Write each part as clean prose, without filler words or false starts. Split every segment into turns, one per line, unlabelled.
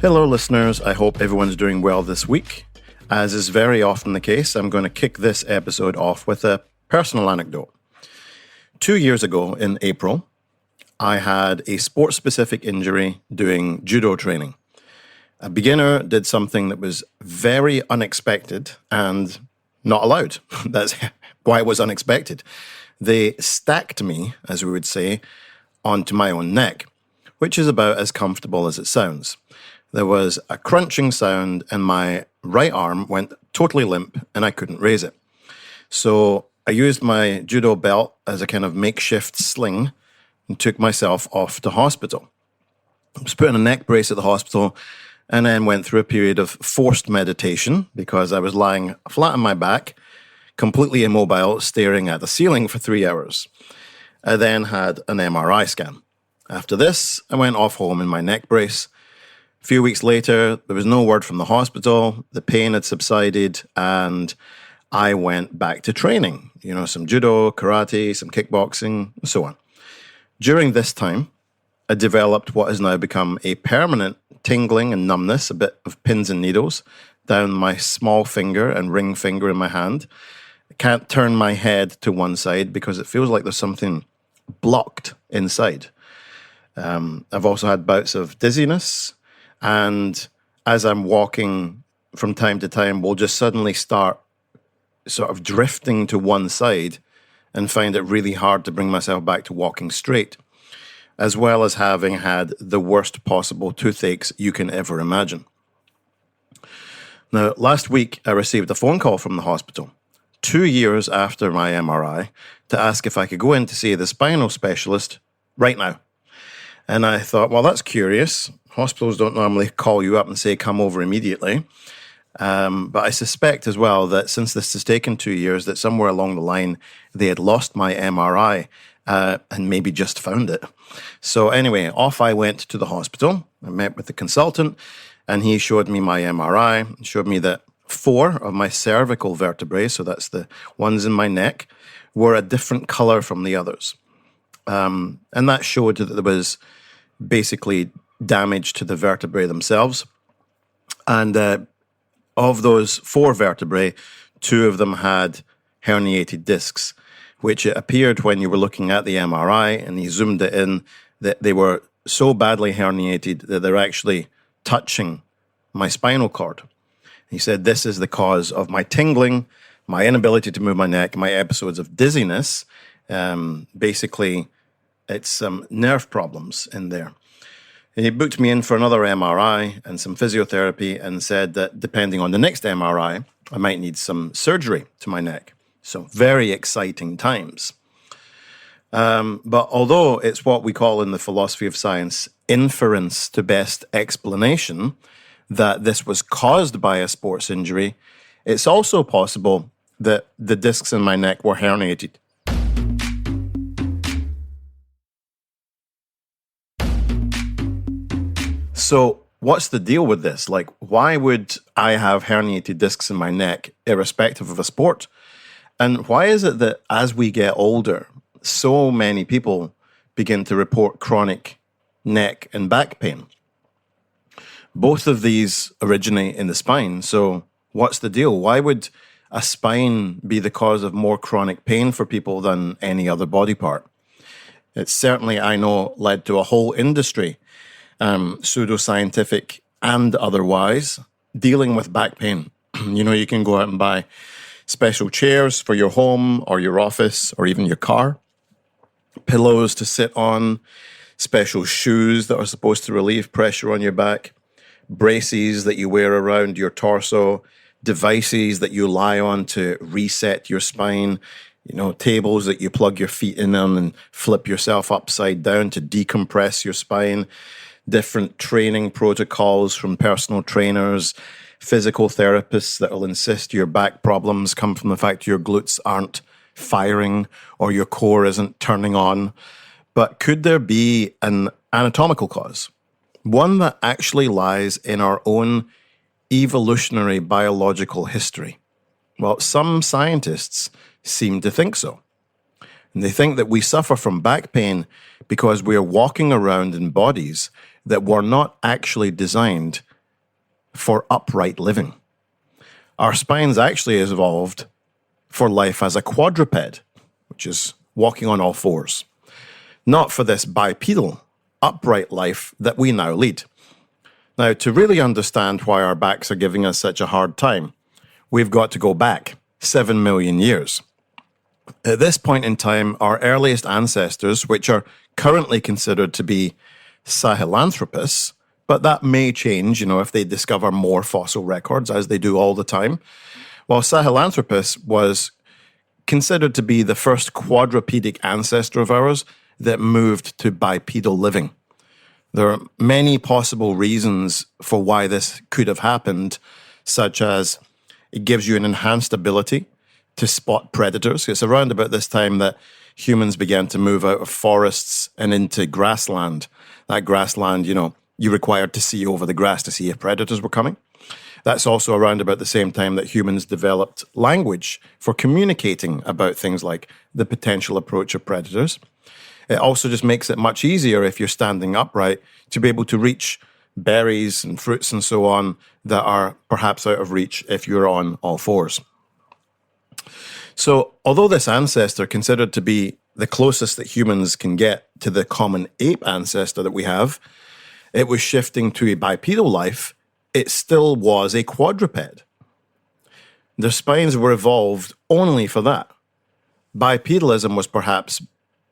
Hello, listeners. I hope everyone's doing well this week. As is very often the case, I'm going to kick this episode off with a personal anecdote. 2 years ago in April, I had a sport-specific injury doing judo training. A beginner did something that was very unexpected and not allowed. That's why it was unexpected. They stacked me, as we would say, onto my own neck, which is about as comfortable as it sounds. There was a crunching sound and my right arm went totally limp and I couldn't raise it. So I used my judo belt as a kind of makeshift sling and took myself off to hospital. I was put in a neck brace at the hospital and then went through a period of forced meditation because I was lying flat on my back, completely immobile, staring at the ceiling for 3 hours. I then had an MRI scan. After this, I went off home in my neck brace. A few weeks later, there was no word from the hospital, the pain had subsided, and I went back to training. Some judo, karate, some kickboxing, and so on. During this time, I developed what has now become a permanent tingling and numbness, a bit of pins and needles, down my small finger and ring finger in my hand. I can't turn my head to one side because it feels like there's something blocked inside. I've also had bouts of dizziness, and as I'm walking from time to time, we'll just suddenly start sort of drifting to one side and find it really hard to bring myself back to walking straight, as well as having had the worst possible toothaches you can ever imagine. Now, last week, I received a phone call from the hospital, 2 years after my MRI, to ask if I could go in to see the spinal specialist right now. And I thought, well, that's curious. Hospitals don't normally call you up and say, come over immediately. But I suspect as well that since this has taken 2 years, that somewhere along the line, they had lost my MRI and maybe just found it. So anyway, off I went to the hospital. I met with the consultant and he showed me my MRI, showed me that 4 of my cervical vertebrae, so that's the ones in my neck, were a different color from the others. And that showed that there was basically damage to the vertebrae themselves. And of those 4 vertebrae, 2 of them had herniated discs, which it appeared when you were looking at the MRI and he zoomed it in that they were so badly herniated that they're actually touching my spinal cord. He said, this is the cause of my tingling, my inability to move my neck, my episodes of dizziness. Basically, it's some nerve problems in there. And he booked me in for another MRI and some physiotherapy and said that depending on the next MRI, I might need some surgery to my neck. So very exciting times. But although it's what we call in the philosophy of science, inference to best explanation, that this was caused by a sports injury, it's also possible that the discs in my neck were herniated. So what's the deal with this? Like, why would I have herniated discs in my neck irrespective of a sport? And why is it that as we get older, so many people begin to report chronic neck and back pain? Both of these originate in the spine. So what's the deal? Why would a spine be the cause of more chronic pain for people than any other body part? It's certainly, I know, led to a whole industry, pseudoscientific and otherwise, dealing with back pain. You can go out and buy special chairs for your home or your office or even your car, pillows to sit on, special shoes that are supposed to relieve pressure on your back, braces that you wear around your torso, devices that you lie on to reset your spine, tables that you plug your feet in on and flip yourself upside down to decompress your spine, different training protocols from personal trainers, physical therapists that will insist your back problems come from the fact your glutes aren't firing or your core isn't turning on. But could there be an anatomical cause? One that actually lies in our own evolutionary biological history? Well, some scientists seem to think so. And they think that we suffer from back pain because we are walking around in bodies that were not actually designed for upright living. Our spines actually evolved for life as a quadruped, which is walking on all fours, not for this bipedal, upright life that we now lead. Now, to really understand why our backs are giving us such a hard time, we've got to go back 7 million years. At this point in time, our earliest ancestors, which are currently considered to be Sahelanthropus, but that may change, if they discover more fossil records, as they do all the time. While Sahelanthropus was considered to be the first quadrupedic ancestor of ours that moved to bipedal living. There are many possible reasons for why this could have happened, such as it gives you an enhanced ability to spot predators. It's around about this time that humans began to move out of forests and into grassland. That grassland, you required to see over the grass to see if predators were coming. That's also around about the same time that humans developed language for communicating about things like the potential approach of predators. It also just makes it much easier if you're standing upright to be able to reach berries and fruits and so on that are perhaps out of reach if you're on all fours. So, although this ancestor considered to be the closest that humans can get to the common ape ancestor that we have, it was shifting to a bipedal life, it still was a quadruped. Their spines were evolved only for that. Bipedalism was perhaps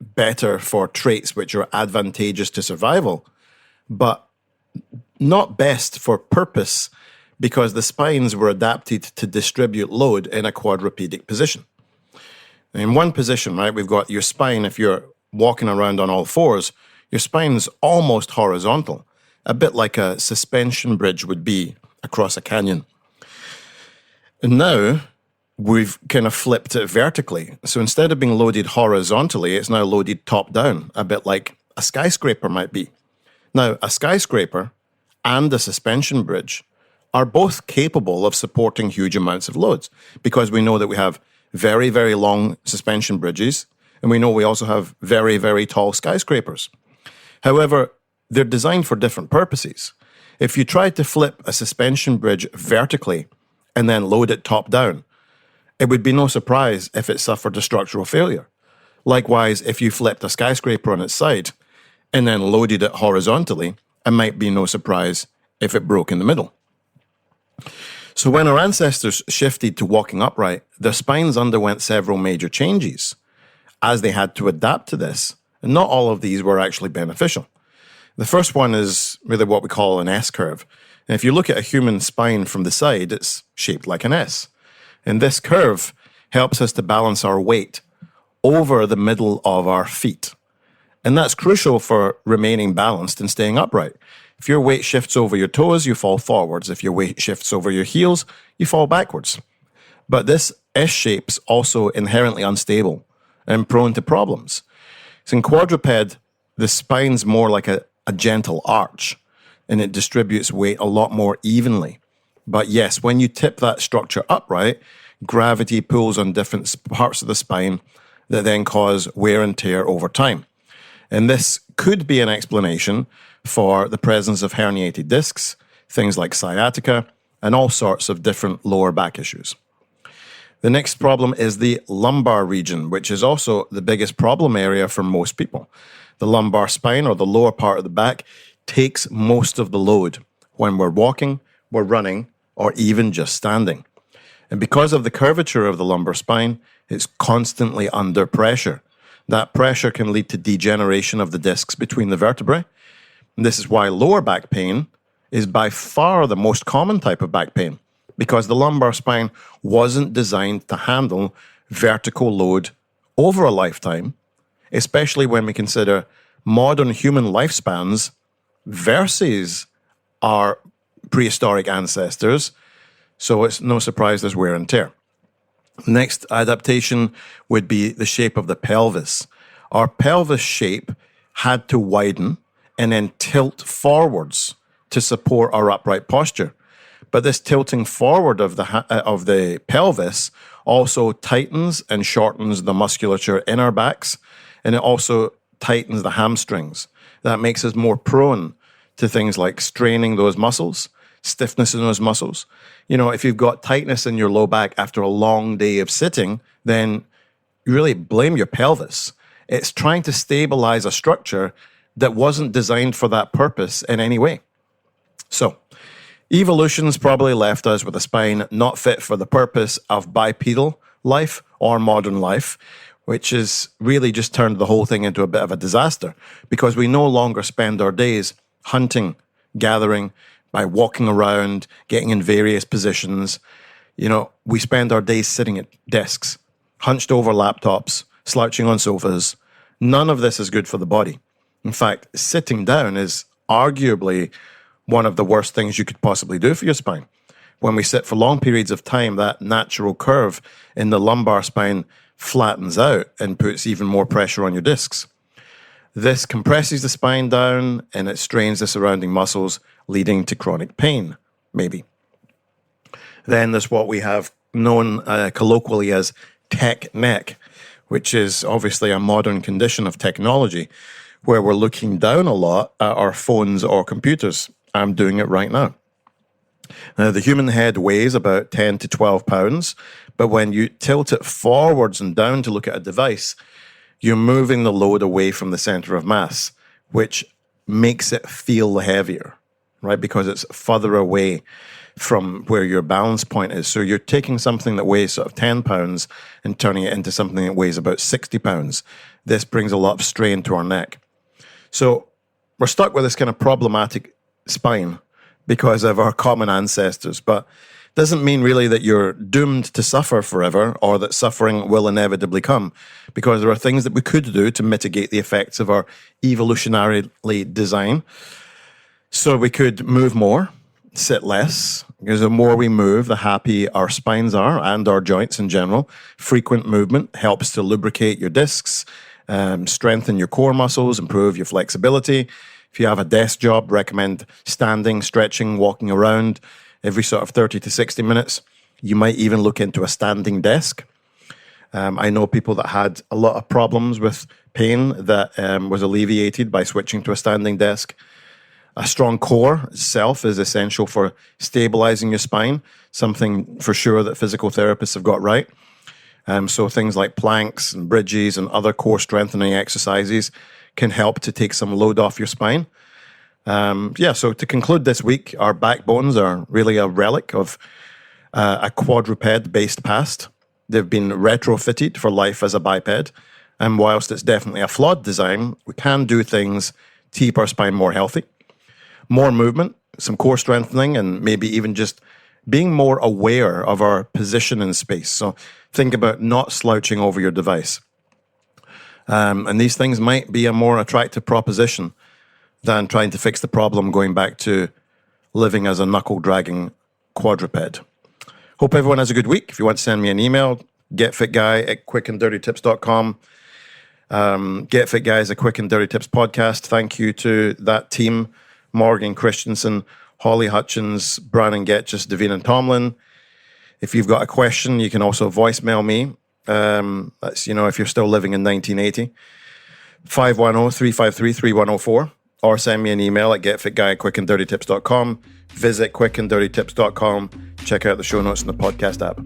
better for traits which are advantageous to survival, but not best for purpose because the spines were adapted to distribute load in a quadrupedic position. In one position, right, we've got your spine, if you're walking around on all fours, your spine's almost horizontal, a bit like a suspension bridge would be across a canyon. And now we've kind of flipped it vertically. So instead of being loaded horizontally, it's now loaded top down, a bit like a skyscraper might be. Now, a skyscraper and a suspension bridge are both capable of supporting huge amounts of loads because we know that we have very, very long suspension bridges and we know we also have very, very tall skyscrapers. However, they're designed for different purposes. If you tried to flip a suspension bridge vertically and then load it top down, it would be no surprise if it suffered a structural failure. Likewise, if you flipped a skyscraper on its side and then loaded it horizontally, it might be no surprise if it broke in the middle. So when our ancestors shifted to walking upright, their spines underwent several major changes as they had to adapt to this. And not all of these were actually beneficial. The first one is really what we call an S-curve. And if you look at a human spine from the side, it's shaped like an S. And this curve helps us to balance our weight over the middle of our feet. And that's crucial for remaining balanced and staying upright. If your weight shifts over your toes, you fall forwards. If your weight shifts over your heels, you fall backwards. But this S shape's also inherently unstable and prone to problems. So in quadruped, the spine's more like a gentle arch, and it distributes weight a lot more evenly. But yes, when you tip that structure upright, gravity pulls on different parts of the spine that then cause wear and tear over time. And this could be an explanation for the presence of herniated discs, things like sciatica, and all sorts of different lower back issues. The next problem is the lumbar region, which is also the biggest problem area for most people. The lumbar spine, or the lower part of the back, takes most of the load when we're walking, we're running, or even just standing. And because of the curvature of the lumbar spine, it's constantly under pressure. That pressure can lead to degeneration of the discs between the vertebrae. And this is why lower back pain is by far the most common type of back pain, because the lumbar spine wasn't designed to handle vertical load over a lifetime, especially when we consider modern human lifespans versus our prehistoric ancestors. So it's no surprise there's wear and tear. Next adaptation would be the shape of the pelvis. Our pelvis shape had to widen and then tilt forwards to support our upright posture. But this tilting forward of the pelvis also tightens and shortens the musculature in our backs, and it also tightens the hamstrings. That makes us more prone to things like straining those muscles, stiffness in those muscles. If you've got tightness in your low back after a long day of sitting, then you really blame your pelvis. It's trying to stabilize a structure that wasn't designed for that purpose in any way. So, evolution's probably left us with a spine not fit for the purpose of bipedal life or modern life, which has really just turned the whole thing into a bit of a disaster because we no longer spend our days hunting, gathering, by walking around, getting in various positions. We spend our days sitting at desks, hunched over laptops, slouching on sofas. None of this is good for the body. In fact, sitting down is arguably one of the worst things you could possibly do for your spine. When we sit for long periods of time, that natural curve in the lumbar spine flattens out and puts even more pressure on your discs. This compresses the spine down and it strains the surrounding muscles, leading to chronic pain, maybe. Then there's what we have known colloquially as tech neck, which is obviously a modern condition of technology where we're looking down a lot at our phones or computers. I'm doing it right now. Now, the human head weighs about 10 to 12 pounds, but when you tilt it forwards and down to look at a device, you're moving the load away from the center of mass, which makes it feel heavier, right? Because it's further away from where your balance point is. So you're taking something that weighs sort of 10 pounds and turning it into something that weighs about 60 pounds. This brings a lot of strain to our neck. So we're stuck with this kind of problematic spine because of our common ancestors, but doesn't mean really that you're doomed to suffer forever or that suffering will inevitably come, because there are things that we could do to mitigate the effects of our evolutionarily design. So we could move more, sit less, because the more we move, the happier our spines are and our joints in general. Frequent movement helps to lubricate your discs, strengthen your core muscles, improve your flexibility. If you have a desk job, recommend standing, stretching, walking around every sort of 30 to 60 minutes. You might even look into a standing desk. I know people that had a lot of problems with pain that was alleviated by switching to a standing desk. A strong core itself is essential for stabilizing your spine, something for sure that physical therapists have got right. So things like planks and bridges and other core strengthening exercises can help to take some load off your spine. So to conclude this week, our backbones are really a relic of a quadruped-based past. They've been retrofitted for life as a biped. And whilst it's definitely a flawed design, we can do things to keep our spine more healthy. More movement, some core strengthening, and maybe even just being more aware of our position in space. So think about not slouching over your device. And these things might be a more attractive proposition than trying to fix the problem going back to living as a knuckle-dragging quadruped. Hope everyone has a good week. If you want to send me an email, getfitguy@quickanddirtytips.com. Get Fit Guy is a Quick and Dirty Tips podcast. Thank you to that team, Morgan Christensen, Holly Hutchins, Brandon Getchis, Davina Tomlin. If you've got a question, you can also voicemail me. That's, if you're still living in 1980, 510-353-3104, or send me an email at getfitguy@quickanddirtytips.com. Visit quickanddirtytips.com. Check out the show notes in the podcast app.